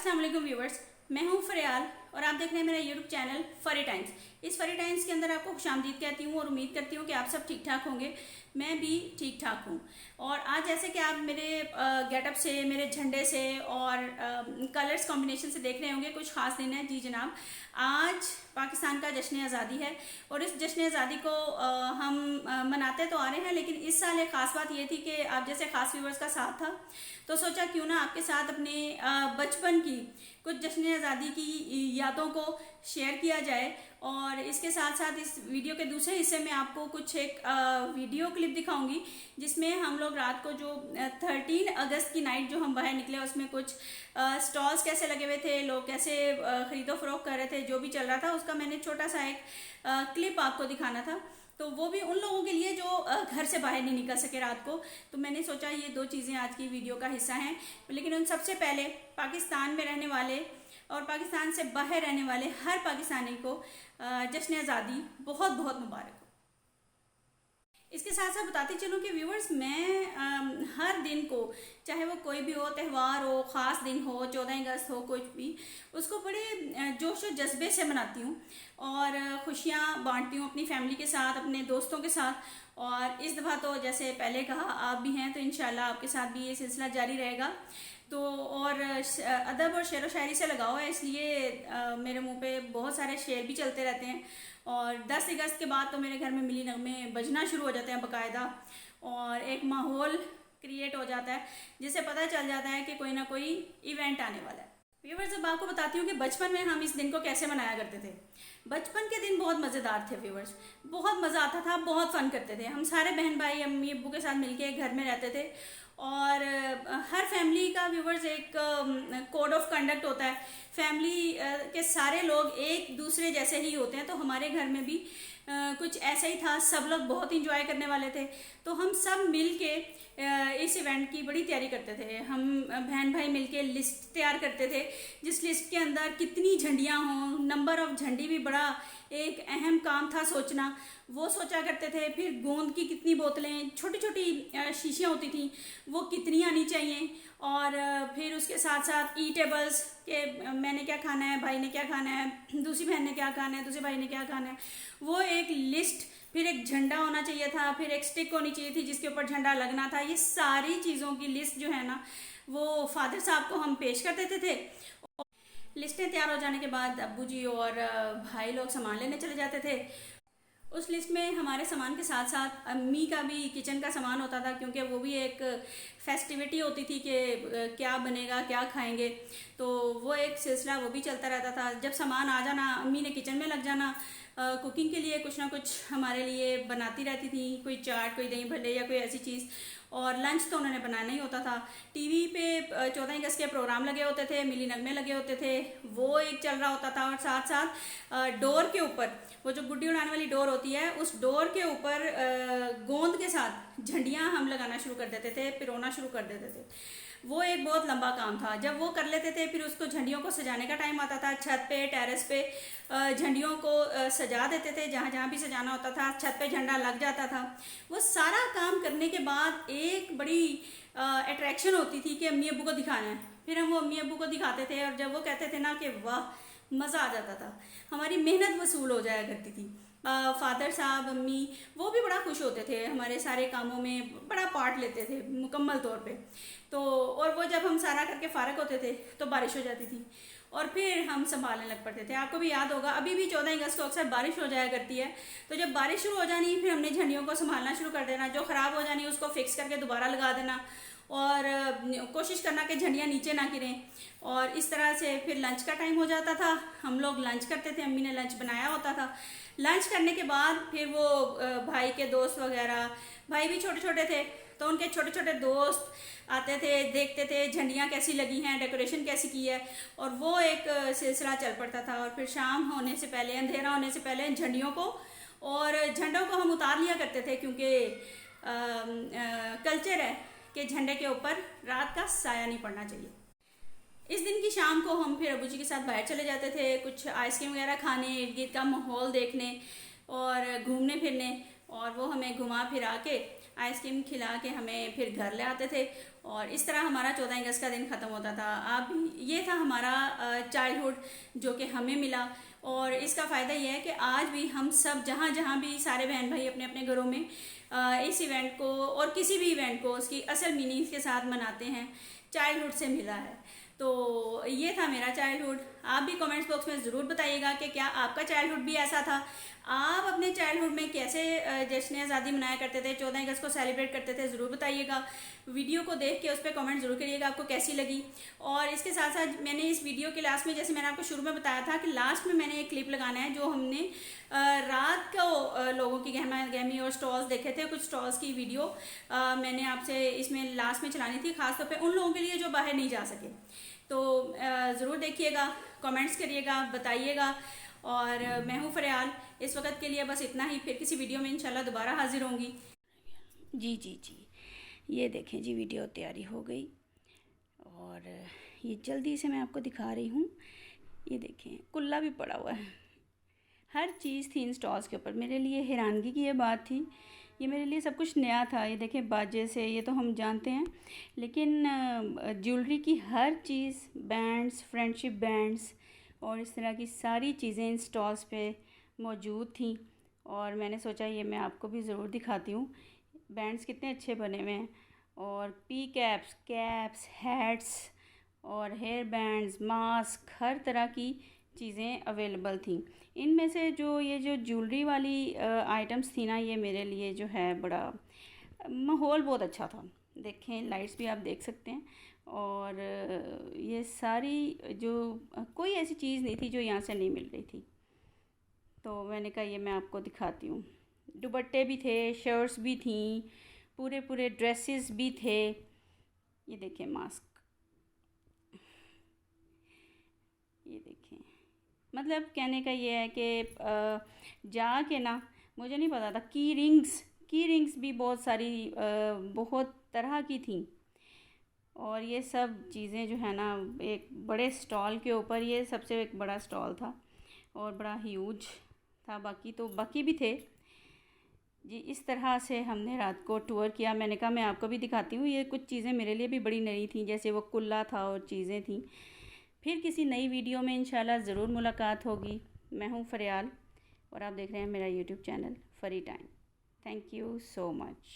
अस्सलाम वालेकुम व्यूवर्स, मैं हूं फरियाल और आप देख रहे हैं मेरा यूट्यूब चैनल फरी टाइम्स। इस फरी टाइम्स के अंदर आपको खुशामदीद कहती हूं और उम्मीद करती हूं कि आप सब ठीक ठाक होंगे। मैं भी ठीक ठाक हूं। और आज जैसे कि आप मेरे गेटअप से, मेरे झंडे से और कलर्स कॉम्बिनेशन से देख रहे होंगे, कुछ खास दिन है। जी जनाब, आज पाकिस्तान का जश्न आज़ादी है और इस जश्न आज़ादी को हम मनाते तो आ रहे हैं, लेकिन इस साल एक ख़ास बात ये थी कि आप जैसे ख़ास व्यूवर्स का साथ था, तो सोचा क्यों ना आपके साथ अपने बचपन की कुछ जश्न आज़ादी की यादों को शेयर किया जाए। और इसके साथ साथ इस वीडियो के दूसरे हिस्से में आपको कुछ एक वीडियो क्लिप दिखाऊंगी जिसमें हम लोग रात को जो 13 अगस्त की नाइट जो हम बाहर निकले, उसमें कुछ स्टॉल्स कैसे लगे हुए थे, लोग कैसे खरीदो फरोख्त कर रहे थे, जो भी चल रहा था उसका मैंने छोटा सा एक क्लिप आपको दिखाना था। तो वो भी उन लोगों के लिए जो घर से बाहर नहीं निकल सके रात को। तो मैंने सोचा ये दो चीज़ें आज की वीडियो का हिस्सा हैं। लेकिन उन सबसे पहले पाकिस्तान में रहने वाले और पाकिस्तान से बाहर रहने वाले हर पाकिस्तानी को जश्न आज़ादी बहुत बहुत मुबारक हो। इसके साथ साथ बताती चलूँ कि व्यूवर्स, मैं हर दिन को, चाहे वो कोई भी हो, त्यौहार हो, ख़ास दिन हो, 14 अगस्त हो, कुछ भी, उसको बड़े जोश और जज्बे से मनाती हूँ और ख़ुशियाँ बांटती हूँ अपनी फैमिली के साथ, अपने दोस्तों के साथ। और इस दफ़ा तो जैसे पहले कहा, आप भी हैं तो इंशाल्लाह आपके साथ भी ये सिलसिला जारी रहेगा। तो और अदब और शेर व शायरी से लगाओ है, इसलिए मेरे मुंह पे बहुत सारे शेर भी चलते रहते हैं। और 10 अगस्त के बाद तो मेरे घर में मिली नगमे बजना शुरू हो जाते हैं बाकायदा, और एक माहौल क्रिएट हो जाता है जिससे पता चल जाता है कि कोई ना कोई इवेंट आने वाला है। व्यूवर्स, अब आपको बताती हूँ कि बचपन में हम इस दिन को कैसे मनाया करते थे। बचपन के दिन बहुत मज़ेदार थे व्यूवर्स, बहुत मज़ा आता था, बहुत फ़न करते थे। हम सारे बहन भाई अम्मी अब्बू के साथ मिलके घर में रहते थे और हर फैमिली का व्यूवर्स एक कोड ऑफ कंडक्ट होता है। फैमिली के सारे लोग एक दूसरे जैसे ही होते हैं, तो हमारे घर में भी कुछ ऐसा ही था। सब लोग बहुत इंजॉय करने वाले थे, तो हम सब मिल के इस इवेंट की बड़ी तैयारी करते थे। हम बहन भाई मिलके लिस्ट तैयार करते थे, जिस लिस्ट के अंदर कितनी झंडियाँ हों, नंबर ऑफ झंडी भी बड़ा एक अहम काम था सोचना, वो सोचा करते थे। फिर गोंद की कितनी बोतलें, छोटी छोटी शीशियाँ होती थी, वो कितनी आनी चाहिए। और फिर उसके साथ साथ ईटेबल्स के मैंने क्या खाना है, भाई ने क्या खाना है, दूसरी बहन ने क्या खाना है, दूसरे भाई ने क्या खाना है, वो एक लिस्ट। फिर एक झंडा होना चाहिए था, फिर एक स्टिक होनी चाहिए थी जिसके ऊपर झंडा लगना था। ये सारी चीज़ों की लिस्ट जो है ना, वो फादर साहब को हम पेश कर देते थे। लिस्टें तैयार हो जाने के बाद अब्बू जी और भाई लोग सामान लेने चले जाते थे। उस लिस्ट में हमारे सामान के साथ साथ अम्मी का भी किचन का सामान होता था, क्योंकि वो भी एक फेस्टिविटी होती थी कि क्या बनेगा, क्या खाएंगे। तो वो एक सिलसिला वो भी चलता रहता था। जब सामान आ जाना, अम्मी ने किचन में लग जाना, कुकिंग के लिए कुछ ना कुछ हमारे लिए बनाती रहती थी, कोई चाट, कोई दही भल्ले या कोई ऐसी चीज़। और लंच तो उन्होंने बनाना ही होता था। टीवी पे 14 अगस्त के प्रोग्राम लगे होते थे, मिली नगमे लगे होते थे, वो एक चल रहा होता था। और साथ साथ डोर के ऊपर, वो जो गुड्डी उड़ाने वाली डोर होती है, उस डोर के ऊपर गोंद के साथ झंडियाँ हम लगाना शुरू कर देते थे, पिरोना शुरू कर देते थे। वो एक बहुत लंबा काम था। जब वो कर लेते थे, फिर उसको झंडियों को सजाने का टाइम आता था। छत पे, टेरेस पे झंडियों को सजा देते थे, जहाँ जहाँ भी सजाना होता था। छत पे झंडा लग जाता था। वो सारा काम करने के बाद एक बड़ी अट्रैक्शन होती थी कि अम्मी अब्बू को दिखाना है। फिर हम वो अम्मी अब्बू को दिखाते थे, और जब वो कहते थे ना कि वाह, मज़ा आ जाता था, हमारी मेहनत वसूल हो जाया करती थी। फादर साहब, अम्मी, वो भी बड़ा खुश होते थे, हमारे सारे कामों में बड़ा पार्ट लेते थे मुकम्मल तौर पे। तो और वो जब हम सारा करके फ़ारग होते थे तो बारिश हो जाती थी और फिर हम संभालने लग पड़ते थे। आपको भी याद होगा, अभी भी 14 अगस्त को अक्सर बारिश हो जाया करती है। तो जब बारिश शुरू हो जानी, फिर हमने झंडियों को संभालना शुरू कर देना। जो ख़राब हो जानी उसको फिक्स करके दोबारा लगा देना और कोशिश करना कि झंडियाँ नीचे ना गिरें। और इस तरह से फिर लंच का टाइम हो जाता था, हम लोग लंच करते थे, अम्मी ने लंच बनाया होता था। लंच करने के बाद फिर वो भाई के दोस्त वगैरह, भाई भी छोटे छोटे थे तो उनके छोटे छोटे दोस्त आते थे, देखते थे झंडियाँ कैसी लगी हैं, डेकोरेशन कैसी की है, और वो एक सिलसिला चल पड़ता था। और फिर शाम होने से पहले, अंधेरा होने से पहले झंडियों को और झंडों को हम उतार लिया करते थे, क्योंकि कल्चर है कि झंडे के ऊपर रात का साया नहीं पड़ना चाहिए। इस दिन की शाम को हम फिर अबू जी के साथ बाहर चले जाते थे, कुछ आइसक्रीम वगैरह खाने, इर्द गिर्द का माहौल देखने और घूमने फिरने। और वो हमें घुमा फिरा के आइसक्रीम खिला के हमें फिर घर ले आते थे और इस तरह हमारा 14 अगस्त का दिन ख़त्म होता था। आप भी, ये था हमारा चाइल्डहुड जो कि हमें मिला। और इसका फ़ायदा ये है कि आज भी हम सब जहाँ जहाँ भी सारे बहन भाई अपने अपने घरों में इस इवेंट को और किसी भी इवेंट को उसकी असल मीनिंग्स के साथ मनाते हैं। चाइल्डहुड से मिला है। तो ये था मेरा चाइल्डहुड। आप भी कमेंट्स बॉक्स में ज़रूर बताइएगा कि क्या आपका चाइल्डहुड भी ऐसा था। आप अपने चाइल्डहुड में कैसे जश्न आज़ादी मनाया करते थे, 14 अगस्त को सेलिब्रेट करते थे, ज़रूर बताइएगा। वीडियो को देख के उस पर कमेंट ज़रूर करिएगा आपको कैसी लगी। और इसके साथ साथ मैंने इस वीडियो के लास्ट में, जैसे मैंने आपको शुरू में बताया था कि लास्ट में मैंने एक क्लिप लगाना है जो हमने रात को लोगों की गहमा गहमी और स्टॉल्स देखे थे। कुछ स्टॉल्स की वीडियो मैंने आपसे इसमें लास्ट में चलानी थी, खासतौर पे उन लोगों के लिए जो बाहर नहीं जा सके। तो ज़रूर देखिएगा, कमेंट्स करिएगा, बताइएगा। और मैं हूँ फरियाल। इस वक्त के लिए बस इतना ही। फिर किसी वीडियो में इंशाल्लाह दोबारा हाजिर होंगी। जी जी जी, ये देखें जी, वीडियो तैयारी हो गई और ये जल्दी से मैं आपको दिखा रही हूँ। ये देखें, कुल्ला भी पड़ा हुआ है, हर चीज़ थी इन स्टॉल्स के ऊपर। मेरे लिए हैरानगी की ये बात थी, ये मेरे लिए सब कुछ नया था। ये देखें, बाजे से, ये तो हम जानते हैं, लेकिन ज्वेलरी की हर चीज़, बैंड्स, फ्रेंडशिप बैंड्स और इस तरह की सारी चीज़ें इन स्टॉल्स पे मौजूद थी। और मैंने सोचा ये मैं आपको भी ज़रूर दिखाती हूँ। बैंड्स कितने अच्छे बने हुए हैं, और पी कैप्स, कैप्स, हैट्स और हेयर बैंड्स, मास्क, हर तरह की चीज़ें अवेलेबल थी। इनमें से जो ये जो ज्वेलरी वाली आइटम्स थी ना, ये मेरे लिए जो है बड़ा, माहौल बहुत अच्छा था। देखें, लाइट्स भी आप देख सकते हैं। और ये सारी जो, कोई ऐसी चीज़ नहीं थी जो यहाँ से नहीं मिल रही थी। तो मैंने कहा ये मैं आपको दिखाती हूँ। दुपट्टे भी थे, शर्ट्स भी थी, पूरे पूरे ड्रेसेस भी थे। ये देखें मास्क, ये देखें। मतलब कहने का ये है कि जाके ना, मुझे नहीं पता था, की रिंग्स भी बहुत सारी, बहुत तरह की थी। और ये सब चीज़ें जो है ना, एक बड़े स्टॉल के ऊपर, ये सबसे एक बड़ा स्टॉल था और बड़ा ह्यूज था। बाकी भी थे जी। इस तरह से हमने रात को टूर किया। मैंने कहा मैं आपको भी दिखाती हूँ। ये कुछ चीज़ें मेरे लिए भी बड़ी नई थी, जैसे वो कुल्ला था और चीज़ें थी। फिर किसी नई वीडियो में इंशाल्लाह ज़रूर मुलाकात होगी। मैं हूँ फरियाल और आप देख रहे हैं मेरा यूट्यूब चैनल फरी time. Thank you so much.